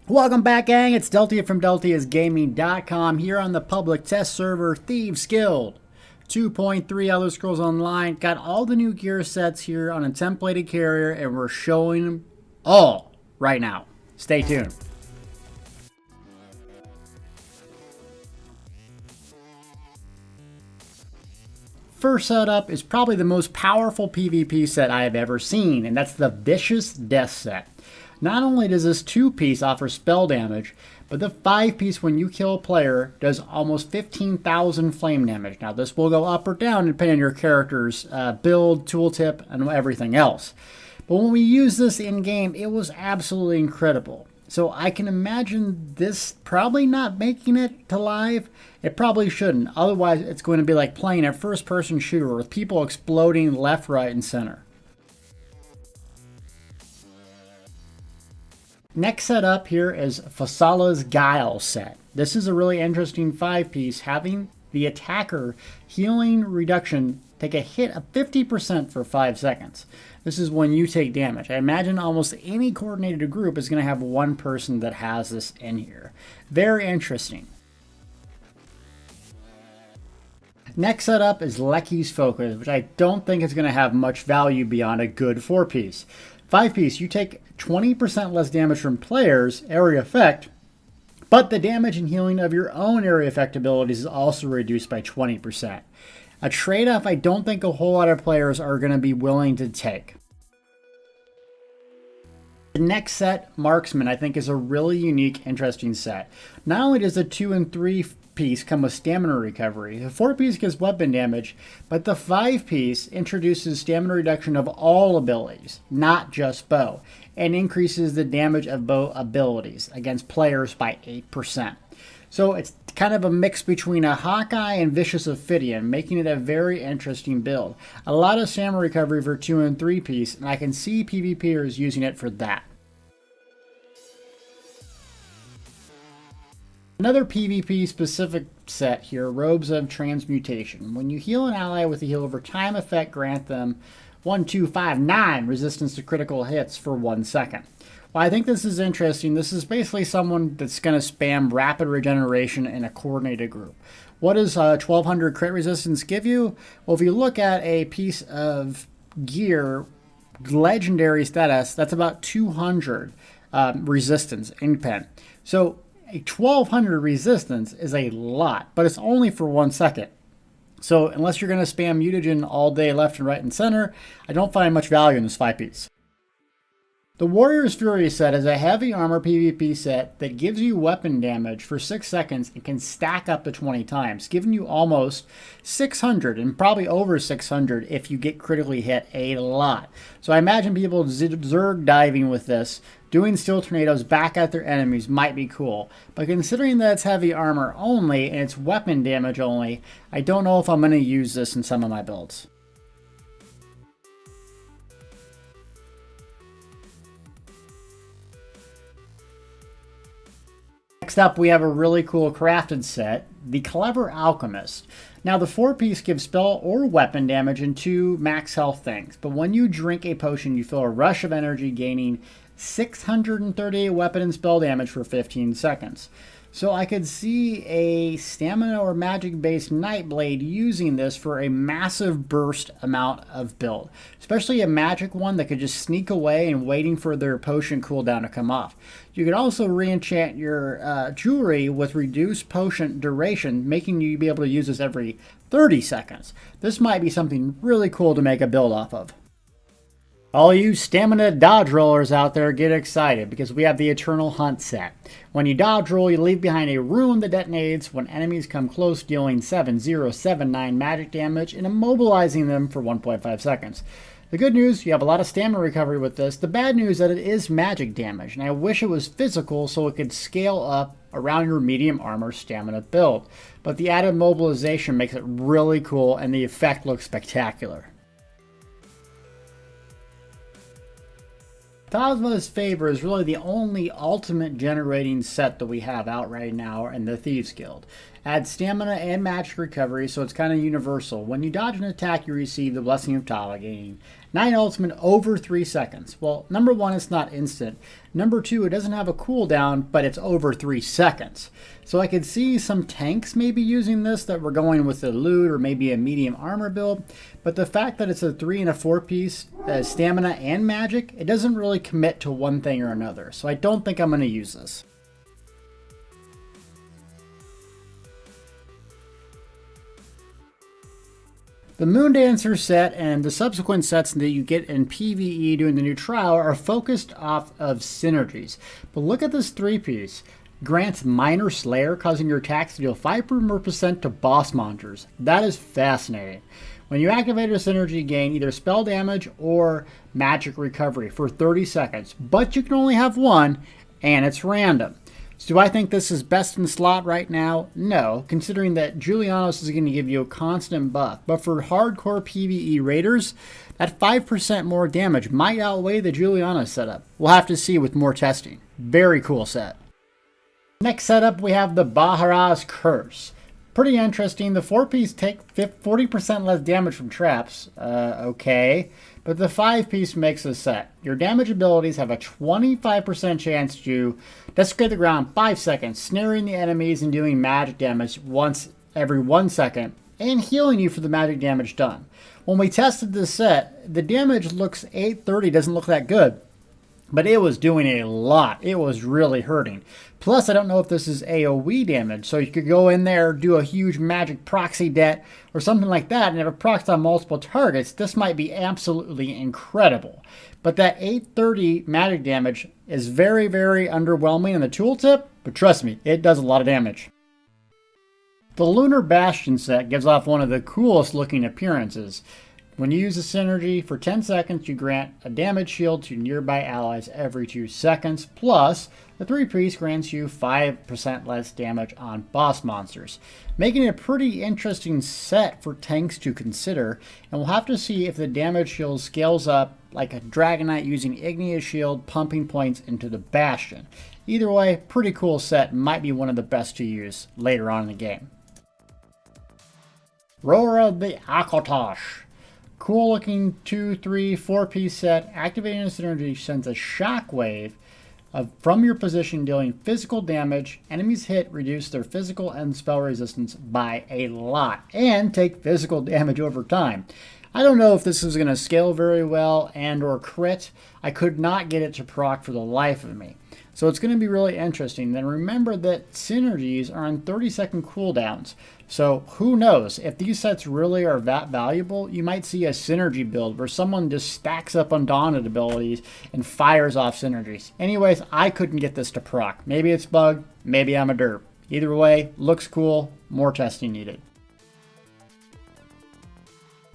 Welcome back, gang. It's Deltia from DeltiaFromDeltiasGaming.com here on the public test server Thieves Guild 2.3 Elder Scrolls Online. Got all the new gear sets here on a templated carrier, and we're showing them all right now. Stay tuned. First setup is probably the most powerful PvP set I have ever seen, and that's the Vicious Death set. Not only does this 2-piece offer spell damage, but the 5-piece when you kill a player does almost 15,000 flame damage. Now this will go up or down depending on your character's build, tooltip, and everything else. But when we use this in-game, it was absolutely incredible. So I can imagine this probably not making it to live. It probably shouldn't. Otherwise, it's going to be like playing a first-person shooter with people exploding left, right, and center. Next set up here is Fasalla's Guile set. This is a really interesting 5-piece, having the attacker healing reduction take a hit of 50% for 5 seconds. This is when you take damage. I imagine almost any coordinated group is going to have one person that has this in here. Very interesting. Next setup is Leki's Focus, which I don't think is going to have much value beyond a good 4-piece. 5-piece, you take 20% less damage from players, area effect, but the damage and healing of your own area effect abilities is also reduced by 20%. A trade-off I don't think a whole lot of players are going to be willing to take. The next set, Marksman, I think is a really unique, interesting set. Not only does the 2 and 3-piece come with stamina recovery, the 4-piece gives weapon damage, but the 5-piece introduces stamina reduction of all abilities, not just bow, and increases the damage of bow abilities against players by 8%. So it's kind of a mix between a Hawkeye and Vicious Ophidian, making it a very interesting build. A lot of stamina recovery for 2 and 3-piece, and I can see PvPers using it for that. Another PvP specific set here, Robes of Transmutation. When you heal an ally with a heal over time effect, grant them 1, 2, 5, 9 resistance to critical hits for 1 second. Well, I think this is interesting. This is basically someone that's going to spam rapid regeneration in a coordinated group. What does 1200 crit resistance give you? Well, if you look at a piece of gear, legendary status, that's about 200 resistance in pen. So a 1200 resistance is a lot, but it's only for 1 second. So unless you're going to spam mutagen all day left and right and center, I don't find much value in this 5-piece. The Warrior's Fury set is a heavy armor PvP set that gives you weapon damage for 6 seconds and can stack up to 20 times, giving you almost 600 and probably over 600 if you get critically hit a lot. So I imagine people zerg diving with this, doing steel tornadoes back at their enemies might be cool. But considering that it's heavy armor only and it's weapon damage only, I don't know if I'm going to use this in some of my builds. Next up, we have a really cool crafted set, the Clever Alchemist. Now, the 4-piece gives spell or weapon damage and 2 max health things, but when you drink a potion, you feel a rush of energy, gaining 638 weapon and spell damage for 15 seconds. So I could see a stamina or magic-based Nightblade using this for a massive burst amount of build. Especially a magic one that could just sneak away and waiting for their potion cooldown to come off. You could also re-enchant your jewelry with reduced potion duration, making you be able to use this every 30 seconds. This might be something really cool to make a build off of. All you stamina dodge rollers out there, get excited because we have the Eternal Hunt set. When you dodge roll, you leave behind a rune that detonates when enemies come close, dealing 7079 magic damage and immobilizing them for 1.5 seconds. The good news, you have a lot of stamina recovery with this. The bad news is that it is magic damage, and I wish it was physical so it could scale up around your medium armor stamina build. But the added mobilization makes it really cool, and the effect looks spectacular. Tava's Favor is really the only ultimate generating set that we have out right now in the Thieves Guild. Adds stamina and magic recovery, so it's kind of universal. When you dodge an attack, you receive the Blessing of Tava, gaining 9 ultimate over 3 seconds. Well, number one, it's not instant. Number two, it doesn't have a cooldown, but it's over 3 seconds. So I could see some tanks maybe using this that were going with a loot or maybe a medium armor build. But the fact that it's a 3 and a 4 piece, stamina and magic, it doesn't really commit to one thing or another. So I don't think I'm going to use this. The Moondancer set and the subsequent sets that you get in PvE during the new trial are focused off of synergies. But look at this 3-piece. Grants Minor Slayer, causing your attacks to deal 5% to boss monsters. That is fascinating. When you activate a synergy, gain either spell damage or magic recovery for 30 seconds. But you can only have one, and it's random. So do I think this is best in slot right now? No, considering that Julianos is going to give you a constant buff. But for hardcore PvE raiders, that 5% more damage might outweigh the Julianos setup. We'll have to see with more testing. Very cool set. Next setup, we have the Bahraha's Curse. Pretty interesting. The 4-piece take 40% less damage from traps. Okay. But the 5-piece makes a set. Your damage abilities have a 25% chance to desecrate the ground 5 seconds, snaring the enemies and doing magic damage once every 1 second, and healing you for the magic damage done. When we tested this set, the damage looks 830, doesn't look that good. But it was doing a lot. It was really hurting. Plus, I don't know if this is AoE damage, so you could go in there, do a huge magic proxy det or something like that, and if it procs on multiple targets, this might be absolutely incredible. But that 830 magic damage is very, very underwhelming in the tooltip, but trust me, it does a lot of damage. The Lunar Bastion set gives off one of the coolest looking appearances. When you use a synergy, for 10 seconds you grant a damage shield to nearby allies every 2 seconds, plus the 3-piece grants you 5% less damage on boss monsters, making it a pretty interesting set for tanks to consider, and we'll have to see if the damage shield scales up like a Dragon Knight using Igneous Shield, pumping points into the Bastion. Either way, pretty cool set, might be one of the best to use later on in the game. Roar the Alkosh. Cool looking 2, 3, 4-piece set. Activating a synergy sends a shockwave from your position, dealing physical damage. Enemies hit reduce their physical and spell resistance by a lot and take physical damage over time. I don't know if this is going to scale very well and or crit. I could not get it to proc for the life of me. So it's going to be really interesting. Then remember that synergies are on 30-second cooldowns. So who knows? If these sets really are that valuable, you might see a synergy build where someone just stacks up Undaunted abilities and fires off synergies. Anyways, I couldn't get this to proc. Maybe it's bugged, maybe I'm a derp. Either way, looks cool, more testing needed.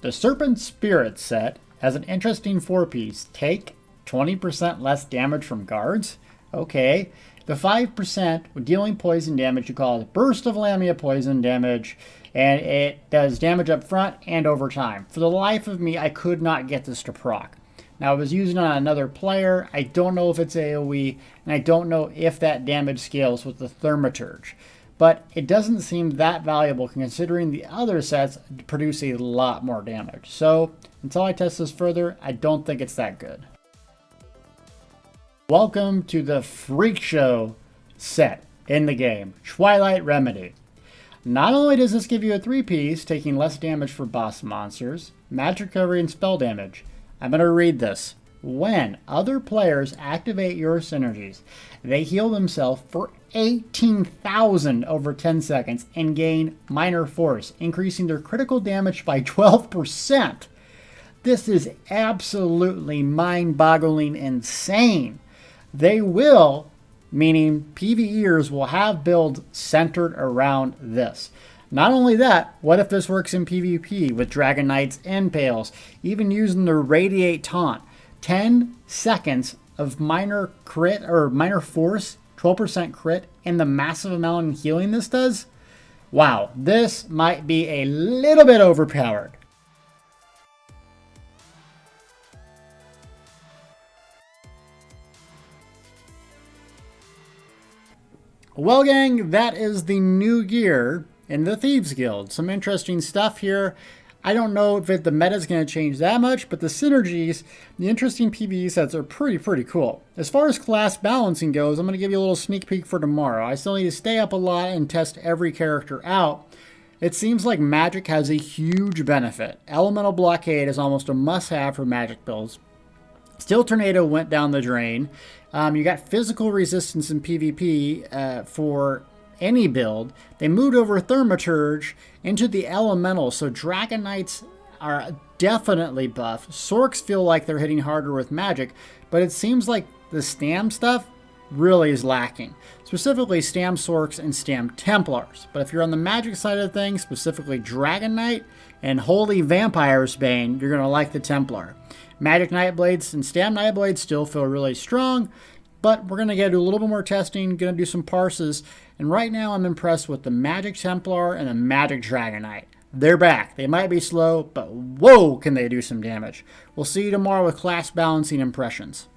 The Serpent Spirit set has an interesting 4-piece. Take 20% less damage from guards. Okay. The 5% with dealing poison damage you call it Burst of Lamia poison damage, and it does damage up front and over time. For the life of me, I could not get this to proc. Now, I was using it on another player. I don't know if it's AoE, and I don't know if that damage scales with the Thaumaturge. But it doesn't seem that valuable considering the other sets produce a lot more damage. So, until I test this further, I don't think it's that good. Welcome to the freak show set in the game, Twilight Remedy. Not only does this give you a 3-piece, taking less damage for boss monsters, magic recovery, and spell damage. I'm going to read this. When other players activate your synergies, they heal themselves for 18,000 over 10 seconds and gain minor force, increasing their critical damage by 12%. This is absolutely mind-boggling insane. They will, meaning PvEers will have builds centered around this. Not only that, what if this works in PvP with Dragon Knights and Pales, even using the Radiate Taunt? 10 seconds of minor crit or minor force, 12% crit, and the massive amount of healing this does? Wow, this might be a little bit overpowered. Well, gang, that is the new gear in the Thieves Guild. Some interesting stuff here. I don't know if the meta is going to change that much, but the synergies, the interesting PvE sets are pretty cool. As far as class balancing goes, I'm going to give you a little sneak peek for tomorrow. I still need to stay up a lot and test every character out. It seems like Magic has a huge benefit. Elemental Blockade is almost a must-have for Magic builds. Steel Tornado went down the drain. You got physical resistance in PvP for any build. They moved over Thaumaturge into the elemental, so Dragon Knights are definitely buffed. Sorks feel like they're hitting harder with magic, but it seems like the Stam stuff really is lacking. Specifically Stam Sorks and Stam Templars. But if you're on the magic side of things, specifically Dragon Knight and Holy Vampire's Bane, you're going to like the Templar. Magic Nightblades and Stam Nightblades still feel really strong, but we're going to do a little bit more testing, going to do some parses, and right now I'm impressed with the Magic Templar and the Magic Dragon Knight. They're back. They might be slow, but whoa, can they do some damage. We'll see you tomorrow with class balancing impressions.